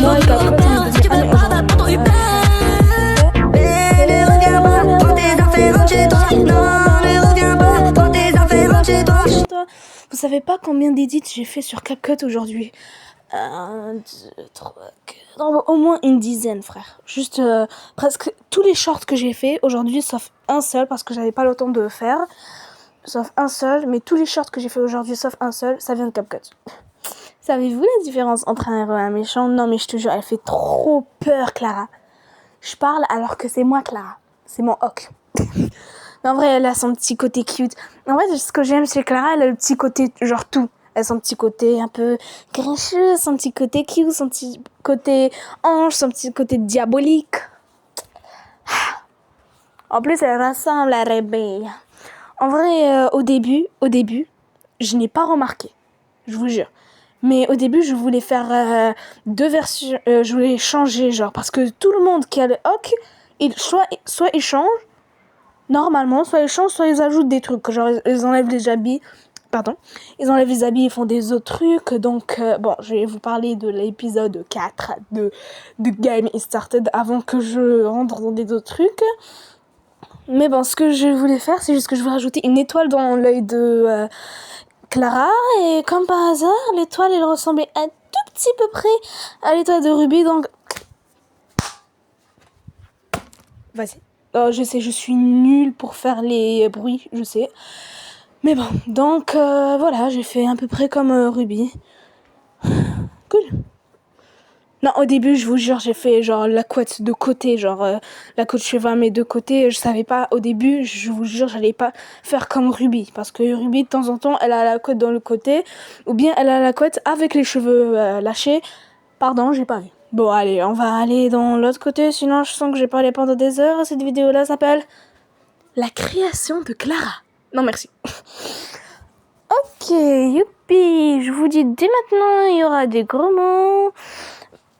Non, et qu'après, on est devenu amis aujourd'hui. Vous savez pas combien d'édits j'ai fait sur CapCut aujourd'hui? 1, 2, 3, 4... Non, au moins une dizaine, frère. Juste presque tous les shorts que j'ai fait aujourd'hui, sauf un seul, parce que j'avais pas le temps de le faire. Sauf un seul, mais tous les shorts que j'ai fait aujourd'hui, sauf un seul, ça vient de CapCut. Savez-vous la différence entre un héros et un méchant? Non, mais je te jure, elle fait trop peur, Clara. Je parle alors que c'est moi, Clara. C'est mon hoc. Mais en vrai, elle a son petit côté cute. En vrai, ce que j'aime chez Clara, elle a le petit côté, genre tout. Elle a son petit côté un peu grincheux, son petit côté cute, son petit côté ange, son petit côté diabolique. En plus, elle ressemble à Rebelle. En vrai, au début, je n'ai pas remarqué. Je vous jure. Mais au début, je voulais faire 2 versions. Je voulais changer, genre, parce que tout le monde qui a le hoc, soit ils changent, normalement, soit ils changent, soit ils ajoutent des trucs. Genre, ils enlèvent les habits. Pardon. Ils enlèvent les habits, ils font des autres trucs. Donc, bon, je vais vous parler de l'épisode 4 de Game is Started avant que je rentre dans des autres trucs. Mais bon, ce que je voulais faire, c'est juste que je voulais rajouter une étoile dans l'œil de Clara. Et comme par hasard, l'étoile, elle ressemblait un tout petit peu près à l'étoile de Ruby. Donc, vas-y. Oh, je sais, je suis nulle pour faire les bruits, je sais. Mais bon, donc voilà, j'ai fait à peu près comme Ruby. Cool. Non, au début, je vous jure, j'ai fait genre la couette de côté, genre la couette cheveux à mes deux côtés. Je savais pas, au début, je vous jure, j'allais pas faire comme Ruby. Parce que Ruby, de temps en temps, elle a la couette dans le côté, ou bien elle a la couette avec les cheveux lâchés. Pardon, j'ai pas vu. Bon, allez, on va aller dans l'autre côté, sinon je sens que j'ai parlé pendant des heures. Cette vidéo-là s'appelle La création de Clara. Non, merci. Ok, youpi, je vous dis dès maintenant, il y aura des gros mots.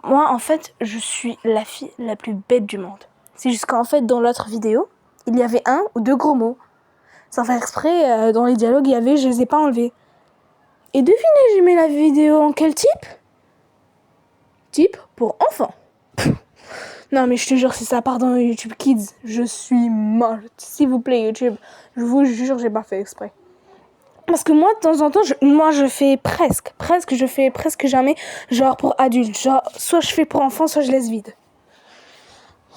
Moi, en fait, je suis la fille la plus bête du monde. C'est juste qu'en fait, dans l'autre vidéo, il y avait 1 ou 2 gros mots. Sans faire exprès, dans les dialogues, il y avait, je les ai pas enlevés. Et devinez, j'ai mis la vidéo en quel type? Type pour enfants. Non, mais je te jure, c'est ça, pardon, YouTube Kids. Je suis morte. S'il vous plaît, YouTube. Je vous jure, j'ai pas fait exprès. Parce que moi, de temps en temps, je fais je fais presque jamais, genre pour adultes. Genre, soit je fais pour enfants, soit je laisse vide.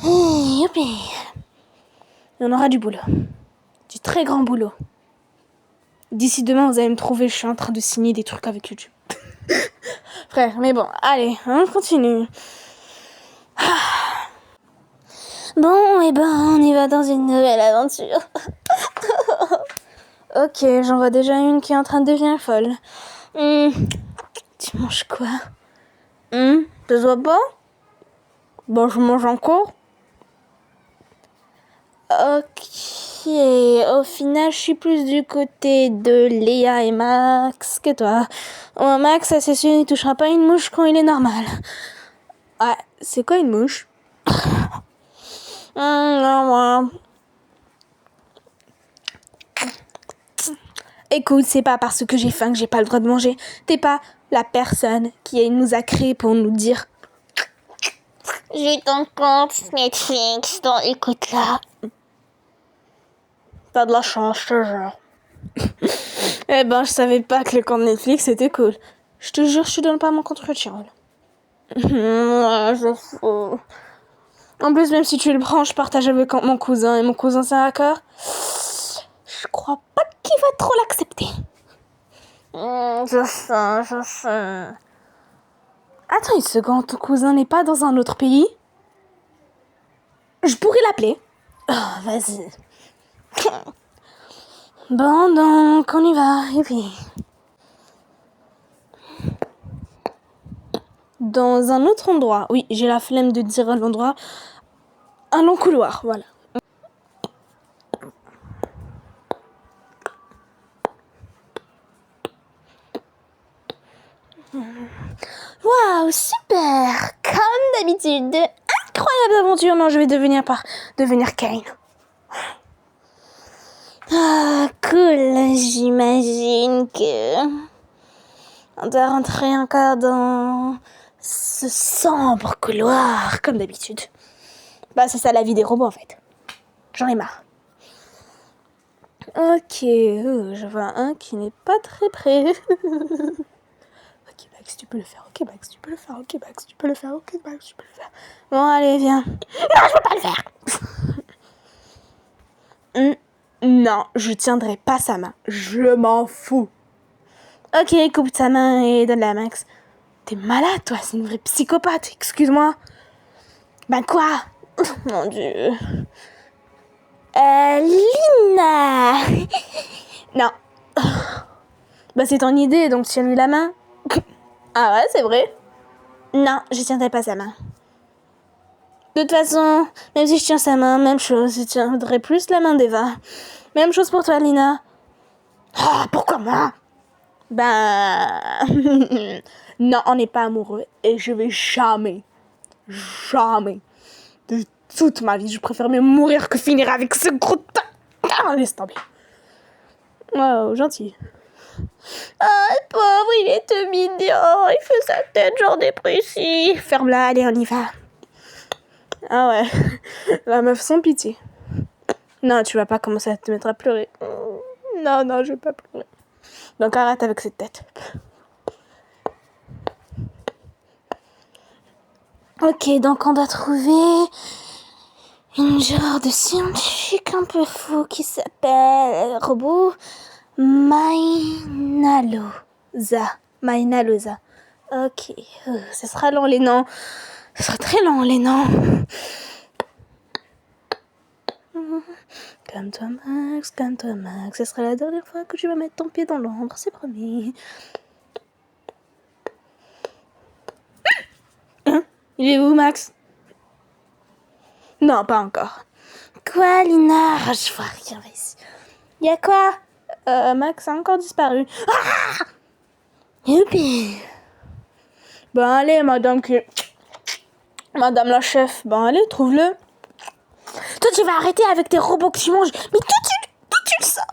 Youpi. Il y en aura du boulot. Du très grand boulot. D'ici demain, vous allez me trouver, je suis en train de signer des trucs avec YouTube. Frère, mais bon, allez, on continue. Bon, et ben, on y va dans une nouvelle aventure. Ok, j'en vois déjà une qui est en train de devenir folle. Tu manges quoi? Tu vois pas? Bon, je mange encore. Ok, au final, je suis plus du côté de Léa et Max que toi. Oh, Max, ça c'est sûr, il touchera pas une mouche quand il est normal. Ouais, c'est quoi une mouche? Non, moi. Écoute, c'est pas parce que j'ai faim que j'ai pas le droit de manger. T'es pas la personne qui nous a créé pour nous dire j'ai ton compte Netflix, donc écoute-la. T'as de la chance, je te jure. Eh ben, je savais pas que le compte Netflix était cool. Je te jure, je te donne pas mon compte Crunchyroll. Ouais, je fous. En plus, même si tu le prends, je partage avec mon cousin, et mon cousin c'est un hacker. Je crois pas qu'il va trop l'accepter. Je sais. Attends une seconde, ton cousin n'est pas dans un autre pays? Je pourrais l'appeler. Oh, vas-y. Bon, donc, on y va. Et puis... Dans un autre endroit. Oui, j'ai la flemme de dire l'endroit. Un long couloir, voilà. Waouh, super! Comme d'habitude. Incroyable aventure. Non, je vais devenir Kane. Ah, cool. J'imagine que... On doit rentrer encore dans ce sombre couloir, comme d'habitude. Bah, c'est ça la vie des robots, en fait. J'en ai marre. Ok, je vois un qui n'est pas très près. Ok, Max, tu peux le faire. Ok, Max, tu peux le faire. Ok, Max, tu peux le faire. Ok, Max, tu peux le faire. Bon, allez, viens. Non, je peux pas le faire. Non, je tiendrai pas sa main. Je m'en fous. Ok, coupe sa main et donne-la à Max. T'es malade, toi, c'est une vraie psychopathe, excuse-moi. Ben quoi? Mon Dieu. Lina. Non. Bah c'est ton idée, donc tiens-lui la main. Ah ouais, c'est vrai? Non, je tiendrai pas sa main. De toute façon, même si je tiens sa main, même chose, je tiendrai plus la main d'Eva. Même chose pour toi, Lina. Ah, pourquoi moi? Ben... non, on n'est pas amoureux et je vais jamais, de toute ma vie, je préfère même mourir que finir avec ce gros tas. Ah, laisse tomber. Oh, gentil. Ah, pauvre, il est tout mignon. Il fait sa tête genre dépressif. Ferme-la, allez, on y va. Ah ouais, la meuf sans pitié. Non, tu vas pas commencer à te mettre à pleurer. Non, je vais pas pleurer. Donc arrête avec cette tête. Ok, donc on doit trouver une genre de scientifique un peu fou qui s'appelle robot Mainaloza. Ok, ce sera long les noms. Ce sera très long les noms. Calme-toi Max, ce sera la dernière fois que tu vas mettre ton pied dans l'ombre, c'est promis. Hein? Il est où Max? Non, pas encore. Quoi Lina? Je vois rien ici. Y'a quoi? Max a encore disparu. Ah! Youpi! Bon allez madame la chef, bon allez trouve-le. Toi tu vas arrêter avec tes robots que tu manges. Mais toi tu le sens.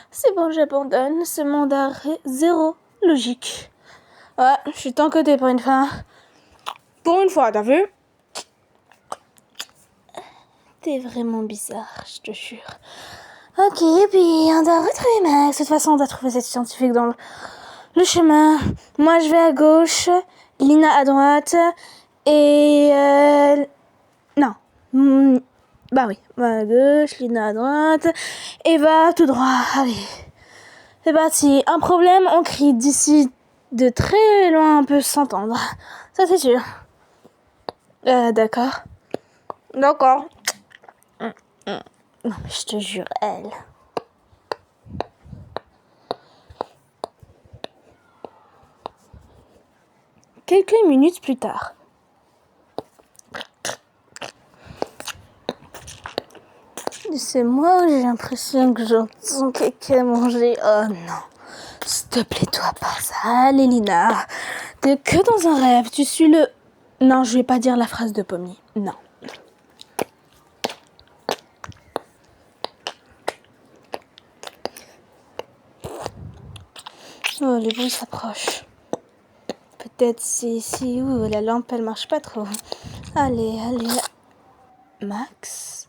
C'est bon, j'abandonne. Ce monde a zéro logique. Ouais, je suis de ton côté pour une fois. Pour une fois, t'as vu? T'es vraiment bizarre, je te jure. Ok, puis on doit retrouver Max. De toute façon, on doit trouver cette scientifique dans le chemin. Moi, je vais à gauche, Lina à droite, et... non. Bah oui, moi à gauche, Lina à droite, Eva tout droit. Allez, c'est parti. Un problème, on crie d'ici de très loin, on peut s'entendre. Ça, c'est sûr. D'accord. Non, mais je te jure, elle... Quelques minutes plus tard. C'est moi ou j'ai l'impression que j'entends quelqu'un manger? Oh non. S'il te plaît, toi pas ça, Lélina. T'es que dans un rêve. Tu suis le... Non, je vais pas dire la phrase de Pommy. Non. Oh, les bruits s'approchent. Peut-être c'est ici où la lampe, elle marche pas trop. Allez. Max?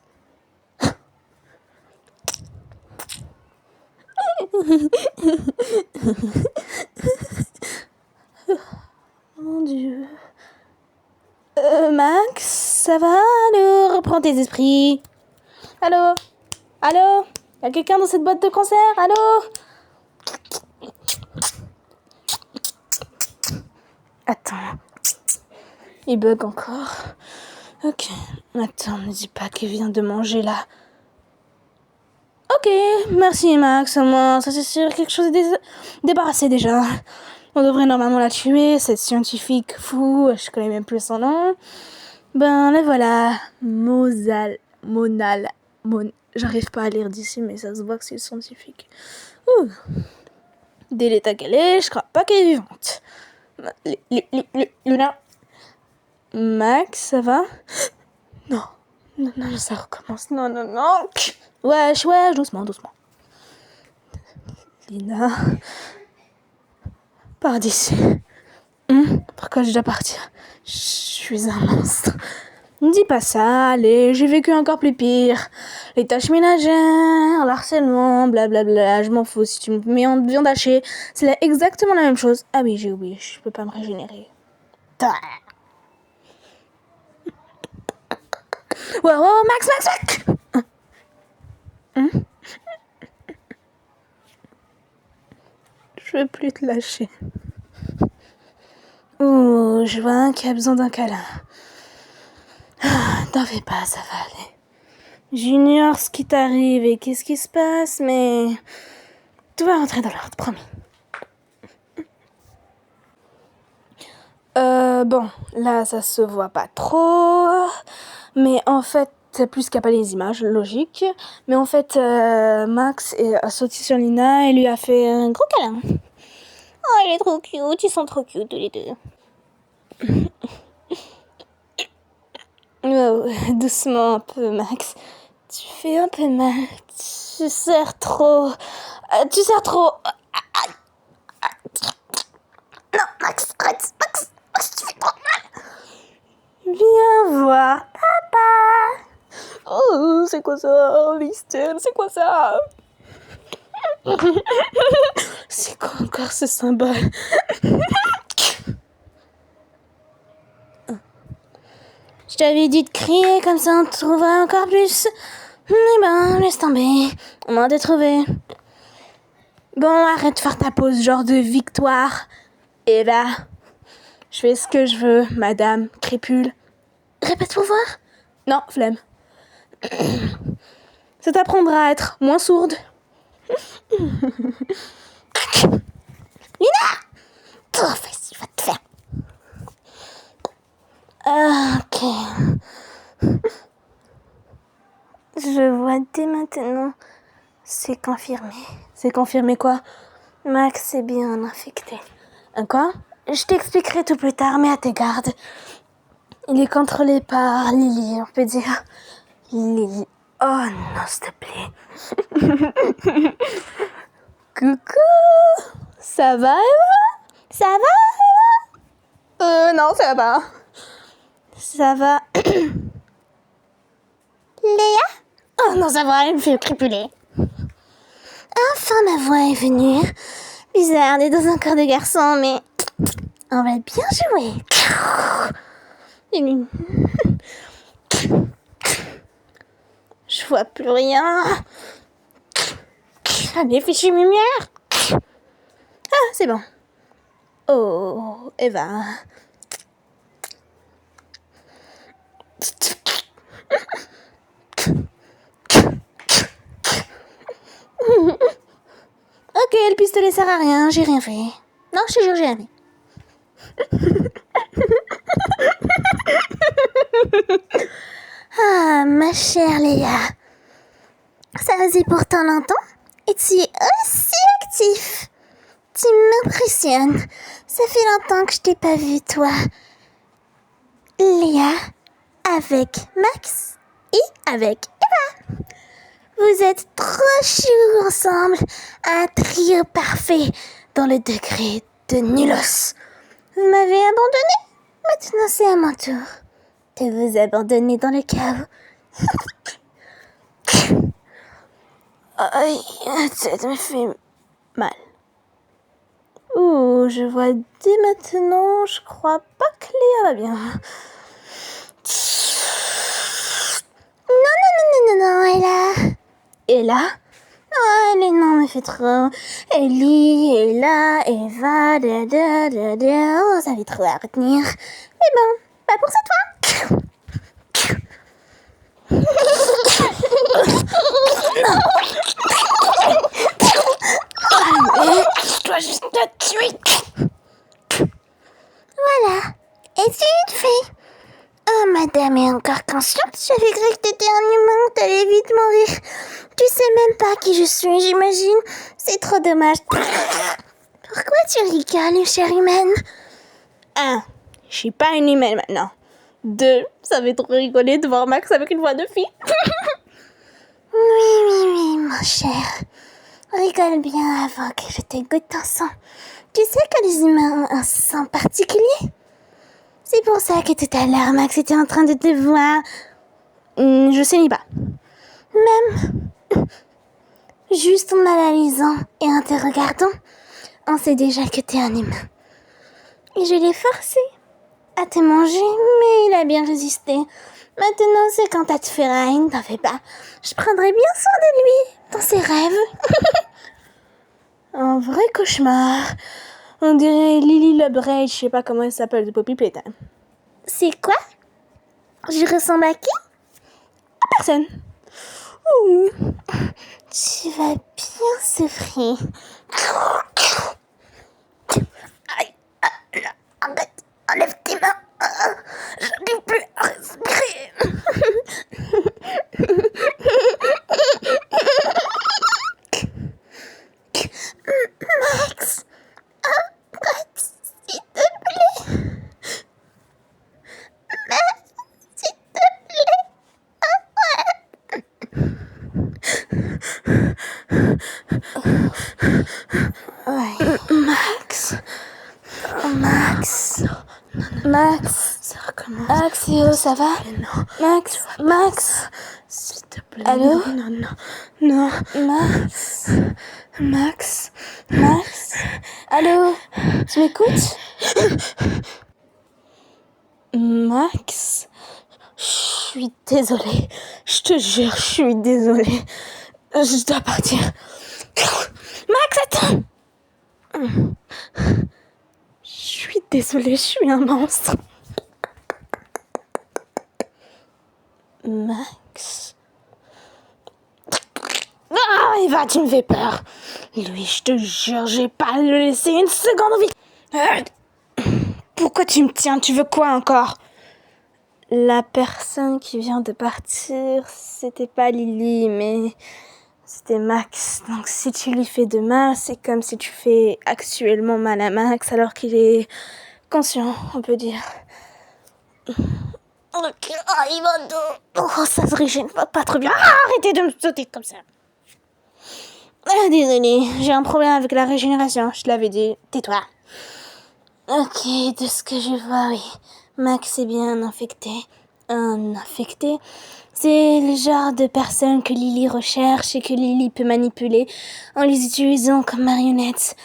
Mon Dieu. Max, ça va? Allô, reprends tes esprits. Allô? Y'a quelqu'un dans cette boîte de concert? Allô? Attends. Il bug encore. Ok. Attends, ne dis pas qu'il vient de manger là. Ok, merci Max, au moins, ça c'est sûr, quelque chose est débarrassé déjà. On devrait normalement la tuer, cette scientifique fou, je connais même plus son nom. Ben, la voilà. J'arrive pas à lire d'ici, mais ça se voit que c'est scientifique. Ouh. Dès l'état qu'elle est, je crois pas qu'elle est vivante. Luna. Max, ça va? Non, ça recommence. Non. Wesh, doucement. Lina. Par d'ici. Pourquoi je dois partir? Je suis un monstre. Ne dis pas ça, allez, j'ai vécu encore plus pire. Les tâches ménagères, l'harcèlement, blablabla, je m'en fous. Si tu me mets en viande hachée, c'est exactement la même chose. Ah oui, j'ai oublié, je peux pas me régénérer. Wow, Max! Je veux plus te lâcher. Oh, je vois qu'il a besoin d'un câlin. T'en fais pas, ça va aller. J'ignore ce qui t'arrive et qu'est-ce qui se passe, mais tout va rentrer dans l'ordre, promis. Bon, là, ça se voit pas trop, mais en fait, plus qu'il n'y a pas les images, logique, mais en fait, Max a sauté sur Lina et lui a fait un gros câlin. Oh, il est trop cute, ils sont trop cute tous les deux. Oh, doucement un peu, Max. Tu fais un peu mal. Tu serres trop. Non, Max, arrête. Max, tu fais trop mal. Viens voir papa. Oh, c'est quoi ça, Listel? C'est quoi ça? C'est quoi encore ce symbole? Je t'avais dit de crier, comme ça on te trouvera encore plus. Mais ben, laisse tomber. On m'a trouvé. Bon, arrête de faire ta pose genre de victoire. Eva, je fais ce que je veux, madame crépule. Répète pour voir. Non, flemme. Ça t'apprendra à être moins sourde. Lina! Oh, vas-y, va te faire. Ok. Je vois dès maintenant. C'est confirmé. C'est confirmé quoi? Max est bien infecté. Quoi? Je t'expliquerai tout plus tard, mais à tes gardes. Il est contrôlé par Lily, on peut dire. Lily. Oh non, s'il te plaît. Coucou! Ça va, Eva? Ça va, Eva? Non, ça va pas. Ça va. Léa? Oh non, ça va, elle me fait tripuler. Enfin, ma voix est venue. Bizarre, on est dans un corps de garçon, mais on va bien jouer. Je vois plus rien. Allez, fichu lumière. Ah, c'est bon. Oh, Eva. Ok, le pistolet sert à rien, j'ai rien fait. Non, je te jure, j'ai rien fait. Ah, ma chère Léa. Ça faisait pourtant longtemps et tu es aussi actif. Tu m'impressionnes. Ça fait longtemps que je t'ai pas vu, toi. Léa, avec Max et avec Eva. Vous êtes trop choux ensemble. Un trio parfait dans le degré de nulos. Vous m'avez abandonné. Maintenant, c'est à mon tour de vous abandonner dans le chaos. Aïe, la tête me fait mal. Ouh, je vois dès maintenant, je crois pas que Léa va bien. Non, elle a... Et là? Oh, les noms me fait trop. Ellie, Ella, Eva, oh, ça fait trop à retenir. Mais bon, pas pour cette fois. Non. Allez, je dois juste te tuer. Voilà. Et c'est une fée. Oh, madame est encore consciente. J'avais cru que t'étais un humain, que t'allais vite mourir. Tu sais même pas qui je suis, j'imagine. C'est trop dommage. Pourquoi tu rigoles, chère humaine? 1. Je suis pas une humaine maintenant. 2. Ça fait trop rigoler de voir Max avec une voix de fille. Oui, mon cher. Rigole bien avant que je te goûte ton sang. Tu sais que les humains ont un sang particulier? C'est pour ça que tout à l'heure, Max était en train de te voir. Je sais pas. Même juste en analysant et en te regardant, on sait déjà que t'es un humain. Et je l'ai forcé à te manger, mais il a bien résisté. Maintenant, c'est quand à te ferraille, t'en fais pas. Je prendrai bien soin de lui dans ses rêves. Un vrai cauchemar. On dirait Lily Lebray, je sais pas comment elle s'appelle, de Poppy Playtime. C'est quoi? Je ressemble à qui? Personne. Tu vas bien souffrir. Aïe, là, arrête, enlève tes mains. J'arrive plus à respirer. Max, arrête, s'il te plaît. Max, s'il te plaît. Max. Max. Max. Ça recommence. Axio, ça va? Non. Max. Max. S'il te plaît. Allô? Non. Max. Max. Max. Allô? Tu m'écoutes? Max. Je suis désolée. Je te jure, je suis désolée. Je dois partir. Max, attends. Je suis désolée, je suis un monstre. Max. Ah, Eva, tu me fais peur. Lui, je te jure, j'ai pas à le laisser une seconde en vie. Pourquoi tu me tiens? Tu veux quoi encore? La personne qui vient de partir, c'était pas Lily, mais c'était Max. Donc si tu lui fais de mal, c'est comme si tu fais actuellement mal à Max alors qu'il est conscient, on peut dire. Ok, il va de... Oh, ça se régène pas trop bien. Ah, arrêtez de me sauter comme ça. Ah, désolée, j'ai un problème avec la régénération, je te l'avais dit. Tais-toi. Ok, de ce que je vois, oui. Max est bien infecté. Un infecté, c'est le genre de personne que Lily recherche et que Lily peut manipuler en les utilisant comme marionnettes.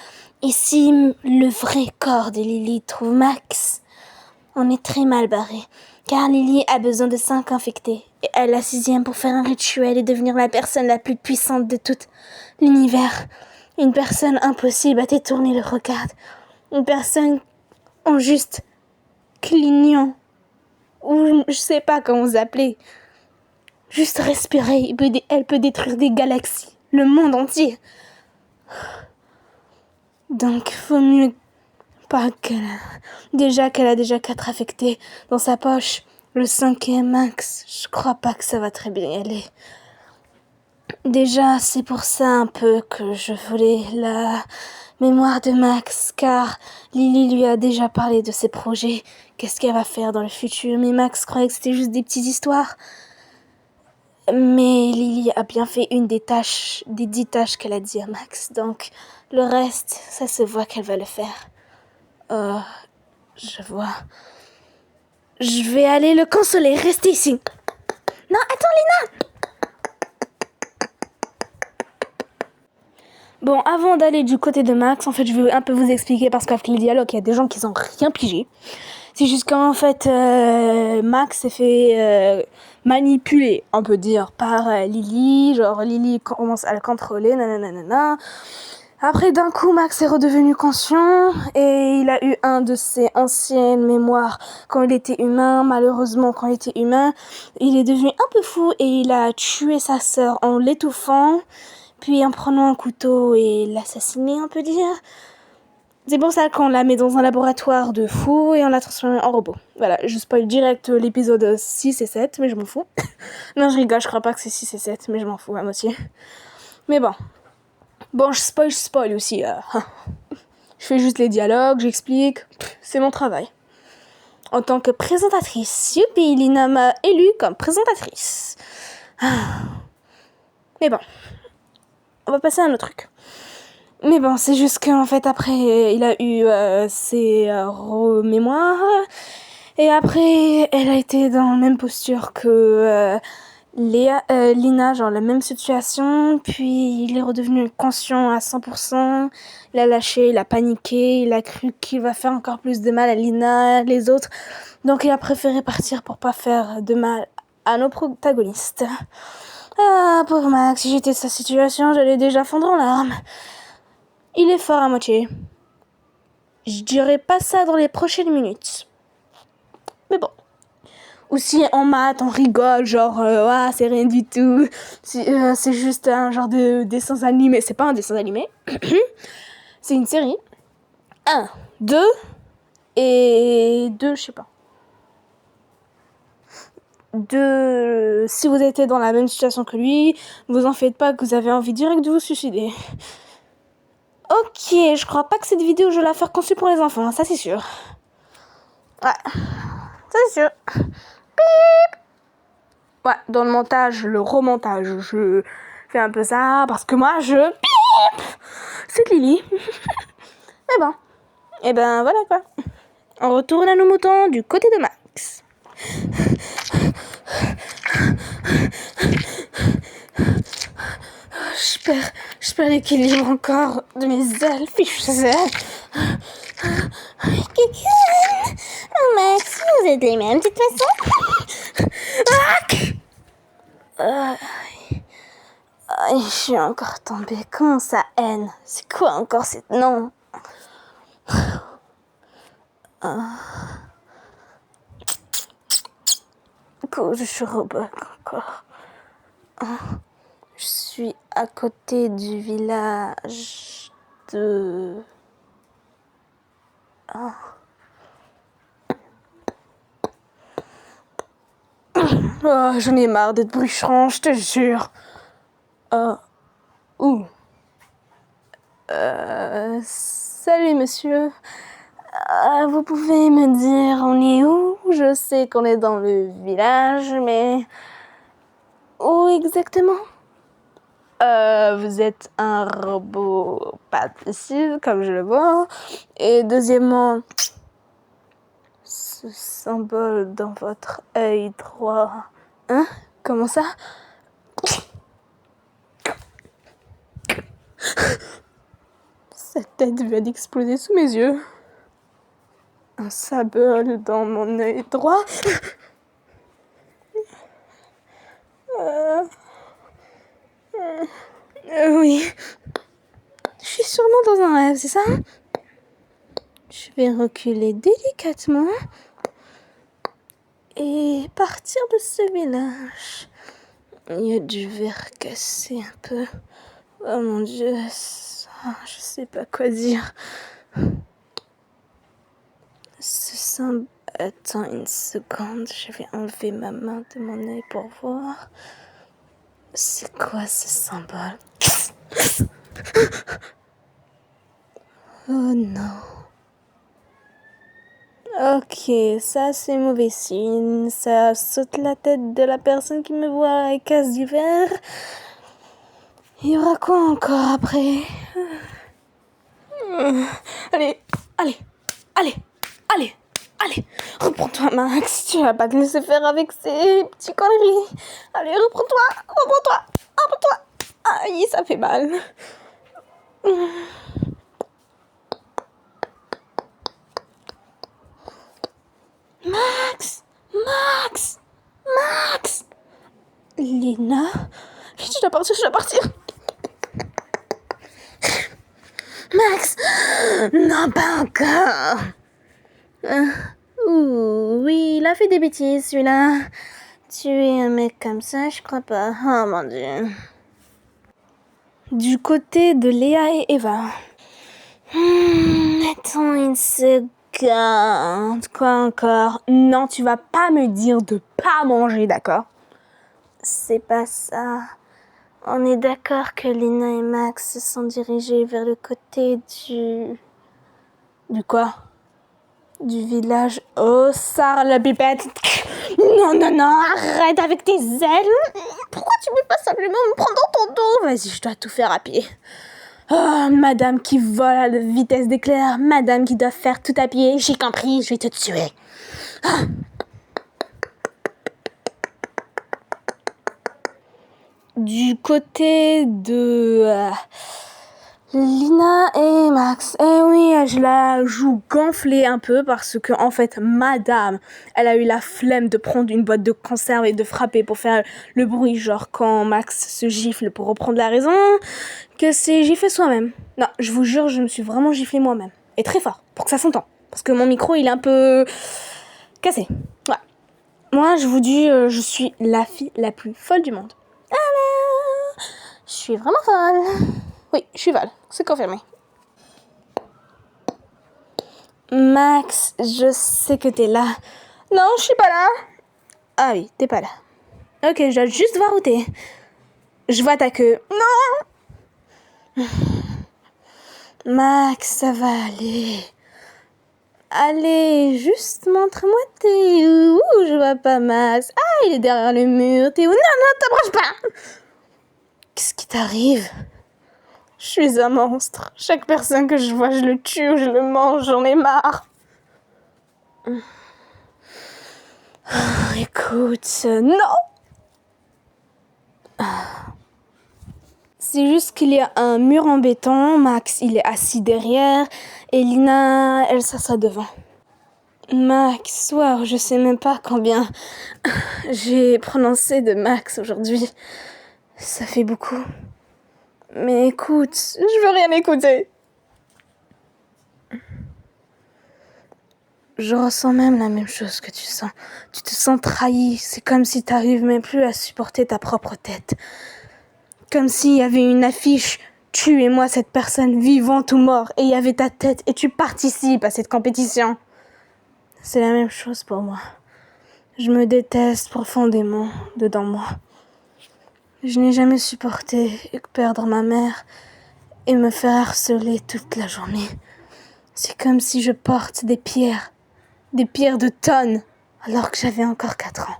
Et si le vrai corps de Lily trouve Max, on est très mal barré. Car Lily a besoin de 5 infectés. Et elle la 6e pour faire un rituel et devenir la personne la plus puissante de tout l'univers. Une personne impossible à détourner le regard. Une personne en juste clignant. Ou je sais pas comment vous appelez. Juste respirer, elle peut détruire des galaxies, le monde entier. Donc faut mieux pas qu'elle a déjà 4 affectés dans sa poche. Le 5e Max, je crois pas que ça va très bien y aller. Déjà, c'est pour ça un peu que je voulais la mémoire de Max, car Lily lui a déjà parlé de ses projets, qu'est-ce qu'elle va faire dans le futur, mais Max croyait que c'était juste des petites histoires. Mais Lily a bien fait une des 10 tâches qu'elle a dit à Max, donc le reste, ça se voit qu'elle va le faire. Je vois. Je vais aller le consoler, restez ici. Non, attends Lina. Bon, avant d'aller du côté de Max, en fait, je vais un peu vous expliquer parce qu'avec les dialogues, il y a des gens qui n'ont rien pigé. C'est juste qu'en fait, Max s'est fait manipuler, on peut dire, par Lily. Genre, Lily commence à le contrôler, nanana. Après, d'un coup, Max est redevenu conscient et il a eu un de ses anciennes mémoires quand il était humain. Malheureusement, quand il était humain, il est devenu un peu fou et il a tué sa sœur en l'étouffant. Puis en prenant un couteau et l'assassiner, on peut dire. C'est pour ça qu'on la met dans un laboratoire de fou et on la transforme en robot. Voilà, je spoil direct l'épisode 6 et 7, mais je m'en fous. Non, je rigole, je crois pas que c'est 6 et 7, mais je m'en fous à moitié. Mais bon. Bon, je spoil aussi. Je fais juste les dialogues, j'explique. C'est mon travail. En tant que présentatrice. Youpi, Lina m'a élue comme présentatrice. Mais bon. On va passer à un autre truc. Mais bon, c'est juste qu'en fait, après, il a eu ses mémoires. Et après, elle a été dans la même posture que Lina, genre la même situation. Puis, il est redevenu conscient à 100%. Il a lâché, il a paniqué. Il a cru qu'il va faire encore plus de mal à Lina, les autres. Donc, il a préféré partir pour pas faire de mal à nos protagonistes. Ah, pauvre Max, si j'étais de sa situation, j'allais déjà fondre en larmes. Il est fort à moitié. Je dirais pas ça dans les prochaines minutes. Mais bon. Ou si en maths, on rigole, genre, c'est rien du tout. C'est juste un genre de dessin animé. C'est pas un dessin animé. C'est une série. 1, 2 et 2, je sais pas. 2, si vous étiez dans la même situation que lui, vous en faites pas que vous avez envie direct de vous suicider. Ok, je crois pas que cette vidéo, je vais la faire conçue pour les enfants, ça c'est sûr. Ouais, ça c'est sûr. Bip. Ouais, dans le montage, le remontage, je fais un peu ça parce que moi, je bip. C'est Lily. Mais bon, et ben voilà quoi. On retourne à nos moutons du côté de Max. Je perds l'équilibre encore de mes ailes, fiches ailes. Coucou. Oh Max, vous êtes les mêmes de toute façon. Je suis encore tombée. Comment ça, haine? C'est quoi encore cette nom? Je suis robot encore. Je suis à côté du village de... j'en ai marre d'être bruchon, je te jure. Salut monsieur. Vous pouvez me dire on est où? Je sais qu'on est dans le village, mais où exactement? Vous êtes un robot pas possible, comme je le vois. Et deuxièmement, ce symbole dans votre œil droit. Hein? Comment ça? Cette tête vient d'exploser sous mes yeux. Un symbole dans mon œil droit. Oui. Je suis sûrement dans un rêve, c'est ça? Je vais reculer délicatement et partir de ce village. Il y a du verre cassé un peu. Oh mon Dieu, je sais pas quoi dire. Ce symbole... Attends une seconde, je vais enlever ma main de mon œil pour voir. C'est quoi ce symbole? Oh non. Ok, ça c'est mauvais signe. Ça saute la tête de la personne qui me voit et casse du verre. Il y aura quoi encore après? Allez. Reprends-toi, Max. Tu vas pas te laisser faire avec ces petits conneries. Allez, reprends-toi. Aïe, ça fait mal. Max. Lina. Je dois partir. Max. Non, pas encore. Oui, il a fait des bêtises, celui-là. Tu es un mec comme ça, je crois pas. Oh mon Dieu. Du côté de Léa et Eva. Attends une seconde. Quoi encore? Non, tu vas pas me dire de pas manger, d'accord? C'est pas ça. On est d'accord que Lina et Max se sont dirigés vers le côté du... Du quoi? Du village. Oh, Sarah la pipette. Non, arrête avec tes ailes. Pourquoi tu peux pas simplement me prendre dans ton dos? Vas-y, je dois tout faire à pied. Oh, madame qui vole à la vitesse d'éclair, madame qui doit faire tout à pied, j'ai compris, je vais te tuer. Du côté de Lina et Max, eh oui, je la joue gonflée un peu parce que en fait, madame, elle a eu la flemme de prendre une boîte de conserve et de frapper pour faire le bruit, genre quand Max se gifle pour reprendre la raison, que c'est giflé soi-même. Non, je vous jure, je me suis vraiment giflé moi-même. Et très fort, pour que ça s'entende. Parce que mon micro, il est un peu cassé. Ouais. Moi, je vous dis, je suis la fille la plus folle du monde. Je suis vraiment folle. Oui, je suis folle, c'est confirmé. Max, je sais que t'es là. Non, je suis pas là. Ah oui, t'es pas là. Ok, je dois juste voir où t'es. Je vois ta queue. Non. Max, ça va aller. Allez, juste montre-moi t'es où. Je vois pas Max. Ah, il est derrière le mur. T'es où? Non, t'approches pas. Qu'est-ce qui t'arrive? Je suis un monstre. Chaque personne que je vois, je le tue ou je le mange. J'en ai marre. Écoute, non. C'est juste qu'il y a un mur en béton. Max, il est assis derrière. Et Lina, elle s'assoit devant. Max, wow, je sais même pas combien j'ai prononcé de Max aujourd'hui. Ça fait beaucoup. Mais écoute, je veux rien écouter. Je ressens même la même chose que tu sens. Tu te sens trahi. C'est comme si t'arrives même plus à supporter ta propre tête. Comme s'il y avait une affiche « Tuez-moi cette personne, vivante ou mort » et il y avait ta tête et tu participes à cette compétition. C'est la même chose pour moi. Je me déteste profondément dedans moi. Je n'ai jamais supporté perdre ma mère et me faire harceler toute la journée. C'est comme si je porte des pierres de tonnes, alors que j'avais encore 4 ans.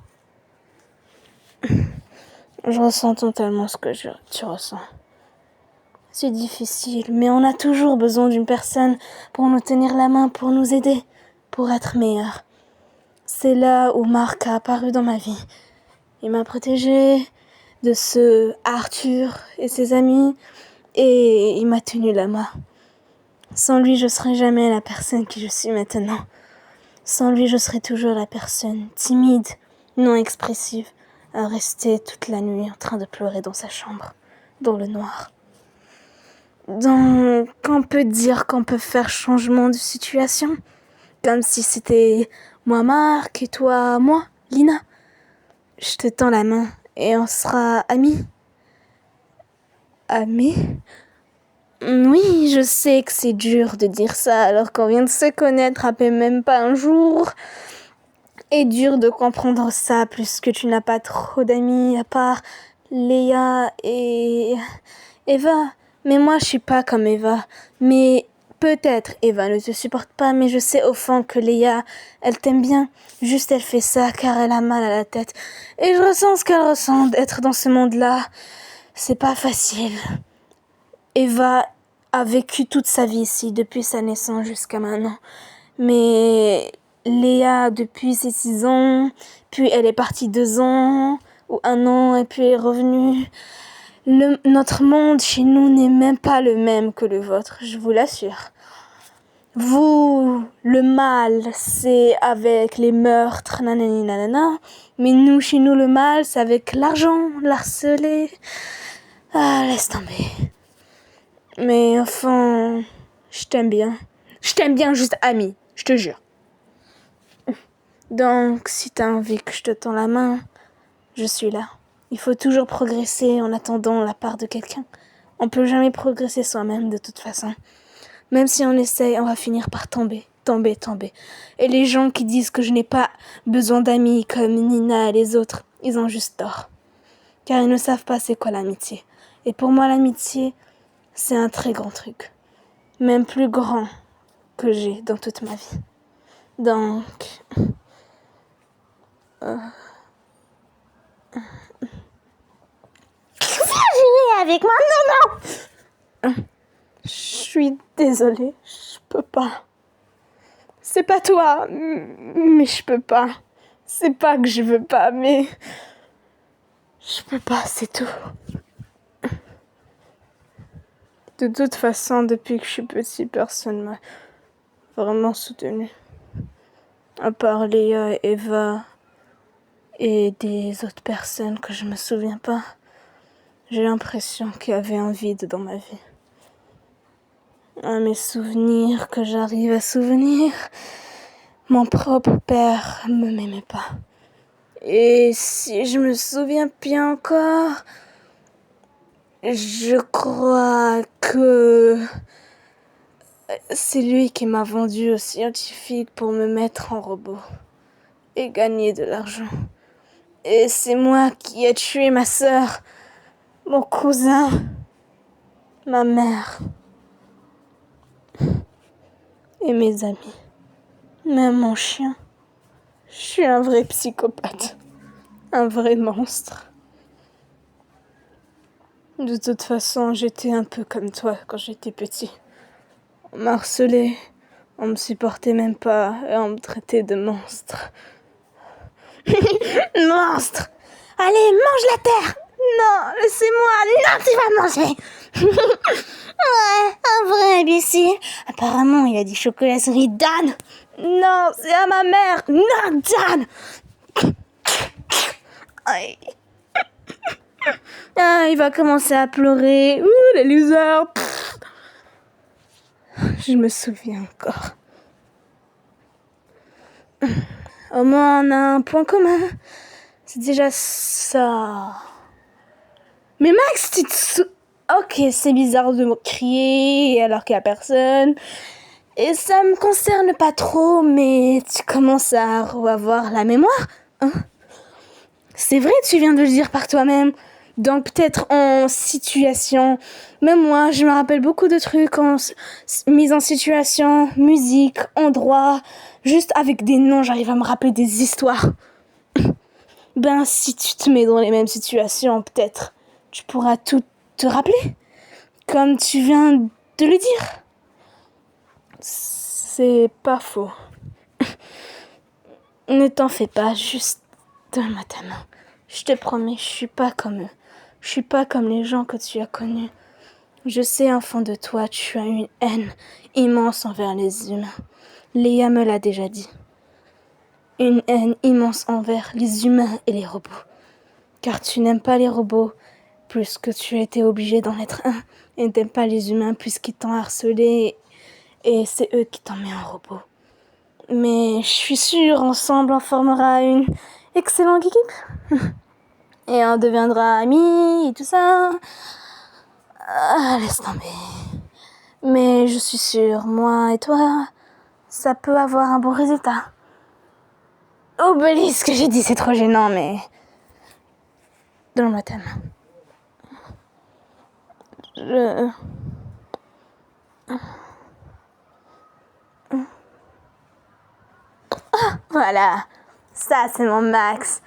Je ressens totalement ce que tu ressens. C'est difficile, mais on a toujours besoin d'une personne pour nous tenir la main, pour nous aider, pour être meilleur. C'est là où Marc a apparu dans ma vie. Il m'a protégée de ce Arthur et ses amis, et il m'a tenu la main. Sans lui, je serais jamais la personne qui je suis maintenant. Sans lui, je serais toujours la personne timide, non expressive, à rester toute la nuit en train de pleurer dans sa chambre, dans le noir. Donc, on peut dire qu'on peut faire changement de situation, comme si c'était moi Marc et toi moi, Lina. Je te tends la main et on sera amis. Amis? Oui, je sais que c'est dur de dire ça alors qu'on vient de se connaître après même pas un jour. Et dur de comprendre ça plus que tu n'as pas trop d'amis à part Léa et Eva. Mais moi je suis pas comme Eva. Mais peut-être Eva ne te supporte pas, mais je sais au fond que Léa, elle t'aime bien. Juste elle fait ça car elle a mal à la tête. Et je ressens ce qu'elle ressent d'être dans ce monde-là. C'est pas facile. Eva a vécu toute sa vie ici, depuis sa naissance jusqu'à maintenant. Mais Léa, depuis ses 6 ans, puis elle est partie 2 ans, ou 1 an, et puis elle est revenue. Notre monde chez nous n'est même pas le même que le vôtre, je vous l'assure. Vous, le mal, c'est avec les meurtres, nanani nanana. Mais nous, chez nous, le mal, c'est avec l'argent, l'harceler. Ah, laisse tomber. Mais enfin, je t'aime bien. Je t'aime bien juste ami, je te jure. Donc, si t'as envie que je te tends la main, je suis là. Il faut toujours progresser en attendant la part de quelqu'un. On peut jamais progresser soi-même de toute façon. Même si on essaye, on va finir par tomber. Et les gens qui disent que je n'ai pas besoin d'amis comme Nina et les autres, ils ont juste tort. Car ils ne savent pas c'est quoi l'amitié. Et pour moi, l'amitié, c'est un très grand truc. Même plus grand que j'ai dans toute ma vie. Donc... Viens jouer avec moi, non. suis désolée, je peux pas. C'est pas toi, mais je peux pas. C'est pas que je veux pas, mais je peux pas, c'est tout. De toute façon, depuis que je suis petit, personne m'a vraiment soutenue. À part Léa, Eva et des autres personnes que je me souviens pas. J'ai l'impression qu'il y avait un vide dans ma vie. À mes souvenirs que j'arrive à souvenir, mon propre père me m'aimait pas. Et si je me souviens bien encore, je crois que c'est lui qui m'a vendu au scientifique pour me mettre en robot et gagner de l'argent. Et c'est moi qui ai tué ma sœur, mon cousin, ma mère et mes amis, même mon chien. Je suis un vrai psychopathe, un vrai monstre. De toute façon, j'étais un peu comme toi quand j'étais petit. On m'a harcelé, on me supportait même pas et on me traitait de monstre. Monstre! Allez, mange la terre! Non, laissez-moi, Non, tu vas manger! Ouais, un vrai imbécile. Apparemment, il a dit chocolat souris Dan. non, c'est à ma mère. Non, Dan! Aïe. Ah, il va commencer à pleurer. Ouh, les losers. Je me souviens encore. Au moins, on a un point commun. C'est déjà ça. Mais Max, tu te Ok, c'est bizarre de me crier alors qu'il y a personne. Et ça me concerne pas trop, mais tu commences à avoir la mémoire, hein? C'est vrai, tu viens de le dire par toi-même. Donc peut-être en situation. Même moi, je me rappelle beaucoup de trucs en mise en situation, musique, endroit. Juste avec des noms, j'arrive à me rappeler des histoires. Ben, si tu te mets dans les mêmes situations, peut-être, tu pourras tout te rappeler. Comme tu viens de le dire. C'est pas faux. Ne t'en fais pas, juste donne-moi ta main. Je te promets, je suis pas comme eux. Je suis pas comme les gens que tu as connus. Je sais, au fond de toi, tu as une haine immense envers les humains. Léa me l'a déjà dit. Une haine immense envers les humains et les robots. Car tu n'aimes pas les robots puisque tu as été obligé d'en être un. Et n'aimes pas les humains puisqu'ils t'ont harcelé et c'est eux qui t'ont mis en robot. Mais je suis sûre, ensemble, on formera une excellente équipe. Et on deviendra amis et tout ça. Ah, laisse tomber. Mais je suis sûre, moi et toi, ça peut avoir un bon résultat. Oublie ce que j'ai dit, c'est trop gênant, mais... Donne-moi ta main. Voilà. Ça, c'est mon Max.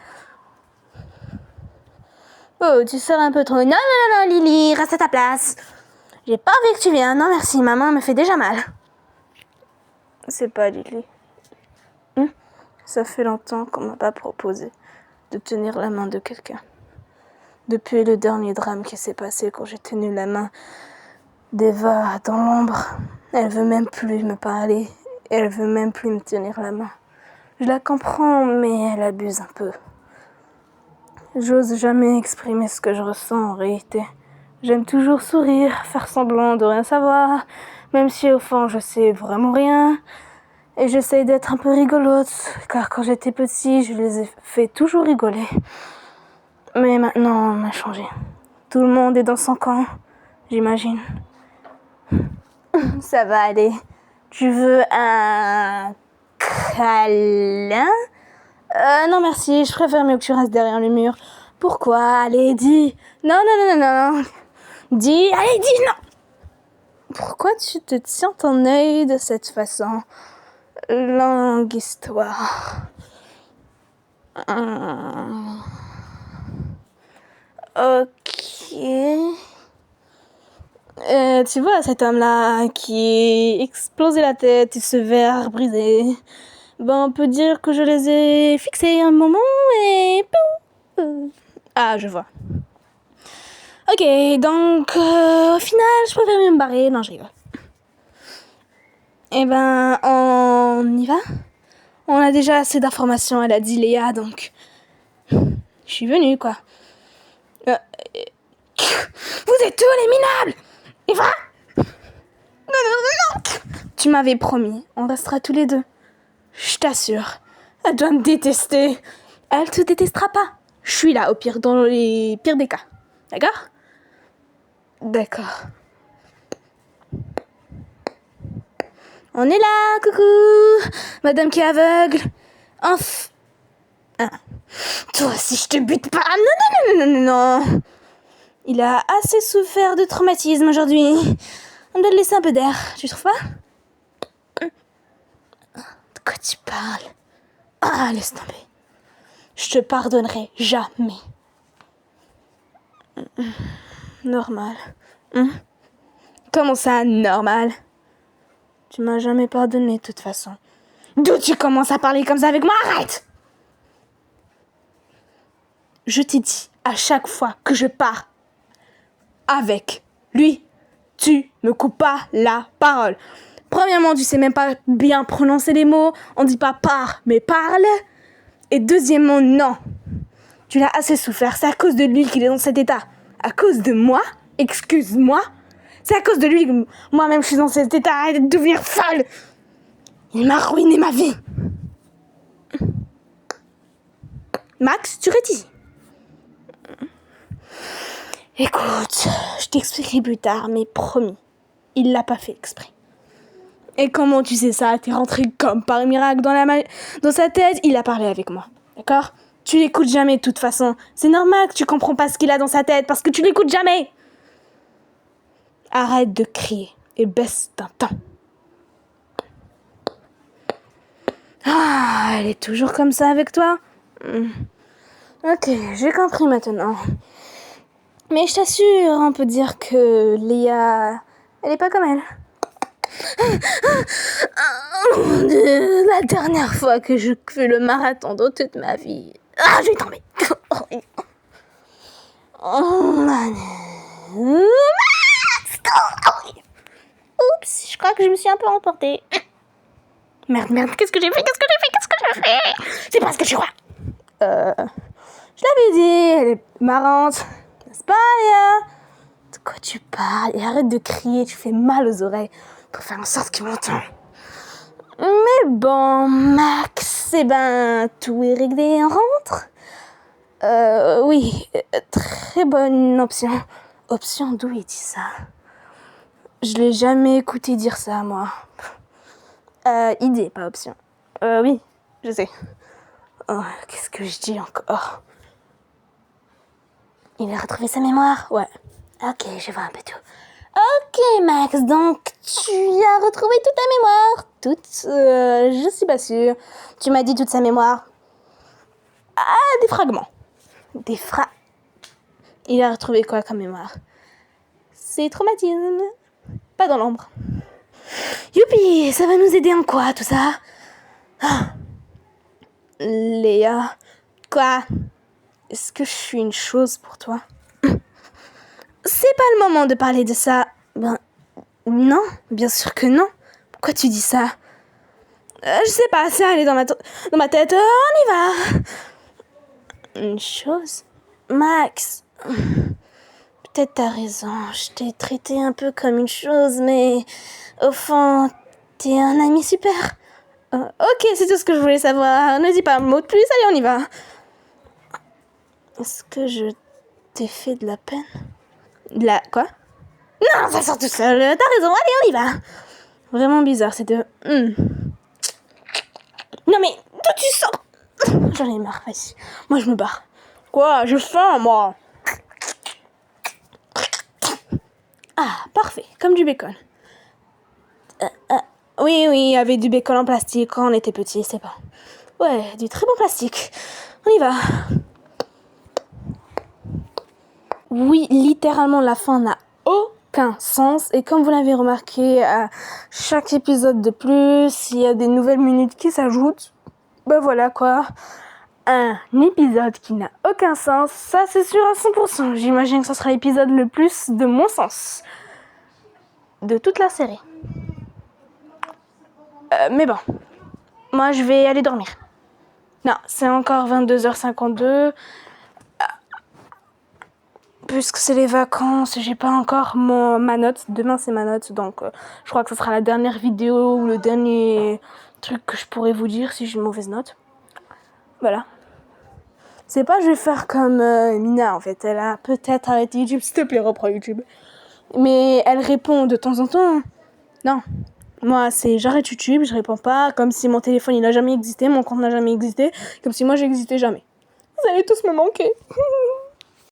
Oh, tu sors un peu trop. Non, non, non, non, Lily, reste à ta place. J'ai pas envie que tu viennes. Non, merci, ma main me fait déjà mal. C'est pas Lily. Ça fait longtemps qu'on m'a pas proposé de tenir la main de quelqu'un. Depuis le dernier drame qui s'est passé quand j'ai tenu la main d'Eva dans l'ombre, elle veut même plus me parler. Elle veut même plus me tenir la main. Je la comprends, mais elle abuse un peu. J'ose jamais exprimer ce que je ressens en réalité. J'aime toujours sourire, faire semblant de rien savoir, même si au fond je sais vraiment rien. Et j'essaye d'être un peu rigolote, car quand j'étais petit, je les ai fait toujours rigoler. Mais maintenant, on a changé. Tout le monde est dans son camp, j'imagine. Ça va aller. Tu veux un câlin? Non merci, je préfère mieux que tu restes derrière le mur. Pourquoi? Allez, dis. Non, non, non, non, non. Dis, allez, dis non. Pourquoi tu te tiens ton œil de cette façon? Longue histoire. Ok. tu vois, cet homme-là qui explosé la tête et ce verre brisé, on peut dire que je les ai fixés un moment et... pouf. Ah, je vois. Ok, donc, au final, je préfère mieux me barrer. Non, je rigole. On y va? On a déjà assez d'informations, elle a dit Léa, donc... Je suis venue, quoi. Vous êtes tous les minables! Et va! Non! Tu m'avais promis, on restera tous les deux. Je t'assure. Elle doit me détester. Elle te détestera pas. Je suis là, au pire, dans les pires des cas. D'accord? D'accord. On est là, coucou! Madame qui est aveugle. Ah. Toi, si je te bute pas... Non. Il a assez souffert de traumatisme aujourd'hui. On doit le laisser un peu d'air, tu trouves pas? De quoi tu parles? Ah, laisse tomber. Je te pardonnerai jamais. Normal. Comment ça, normal? Tu m'as jamais pardonné de toute façon. D'où tu commences à parler comme ça avec moi? Arrête! Je t'ai dit à chaque fois que je pars avec lui, tu me coupes pas la parole. Premièrement, tu sais même pas bien prononcer les mots. On dit pas pars, mais parle. Et deuxièmement, non. Tu l'as assez souffert. C'est à cause de lui qu'il est dans cet état. À cause de moi? Excuse-moi. C'est à cause de lui que moi-même je suis dans cet état. Arrête de devenir folle. Il m'a ruiné ma vie. Max, tu rétis. Écoute, je t'expliquerai plus tard, mais promis, il l'a pas fait exprès. Et comment tu sais ça? T'es rentré comme par miracle dans sa tête, il a parlé avec moi, d'accord? Tu l'écoutes jamais de toute façon. C'est normal que tu comprends pas ce qu'il a dans sa tête, parce que tu l'écoutes jamais. Arrête de crier et baisse d'un ton. Ah, elle est toujours comme ça avec toi? Ok, j'ai compris maintenant. Mais je t'assure, on peut dire que Léa, elle est pas comme elle. Oh mon Dieu, la dernière fois que je fais le marathon de toute ma vie. Ah, je vais tomber. Oups, je crois que je me suis un peu emportée. Merde, qu'est-ce que j'ai fait? C'est pas ce que tu crois. Je l'avais dit, elle est marrante. N'est-ce pas, Léa? De quoi tu parles? Et arrête de crier, tu fais mal aux oreilles. Pour faire en sorte qu'il m'entende. Mais bon, Max, tout est réglé, on rentre? Oui, très bonne option. Option, d'où il dit ça? Je l'ai jamais écouté dire ça, moi. Idée, pas option. Oui, je sais. Oh, qu'est-ce que je dis encore? Il a retrouvé sa mémoire? Ouais. Ok, je vois un peu tout. Ok, Max, donc tu as retrouvé toute ta mémoire? Je suis pas sûre. Tu m'as dit toute sa mémoire? Ah, des fragments. Il a retrouvé quoi comme mémoire? C'est traumatisme. Pas dans l'ombre. Youpi, ça va nous aider en quoi, tout ça? Ah. Léa, quoi? Est-ce que je suis une chose pour toi? C'est pas le moment de parler de ça. Non, bien sûr que non. Pourquoi tu dis ça? Je sais pas, c'est allé dans ma tête. On y va. Une chose? Max, peut-être t'as raison. Je t'ai traité un peu comme une chose, mais au fond, t'es un ami super. Ok, c'est tout ce que je voulais savoir. Ne dis pas un mot de plus, allez, on y va. Est-ce que je t'ai fait de la peine? Quoi? Non, ça sort tout seul. T'as raison, allez, on y va. Vraiment bizarre, c'est de... Non mais, d'où tu sors? J'en ai marre, vas-y. Moi, je me barre. Quoi? J'ai faim, moi. Ah, parfait, comme du bacon. Oui, il y avait du bacon en plastique quand on était petit, c'est pas... Ouais, du très bon plastique. On y va. Oui, littéralement, la fin n'a aucun aucun sens. Et comme vous l'avez remarqué, à chaque épisode de plus, il y a des nouvelles minutes qui s'ajoutent. Ben voilà quoi. Un épisode qui n'a aucun sens, ça c'est sûr à 100%. J'imagine que ce sera l'épisode le plus de mon sens de toute la série. Mais bon, moi je vais aller dormir. Non, c'est encore 22h52. Puisque c'est les vacances, j'ai pas encore ma note. Demain c'est ma note, donc je crois que ce sera la dernière vidéo ou le dernier truc que je pourrais vous dire si j'ai une mauvaise note. Voilà. C'est pas je vais faire comme Mina en fait. Elle a peut-être arrêté YouTube. S'il te plaît, reprends YouTube. Mais elle répond de temps en temps. Non. Moi, c'est j'arrête YouTube, je réponds pas. Comme si mon téléphone il a jamais existé, mon compte n'a jamais existé. Comme si moi j'existais jamais. Vous allez tous me manquer.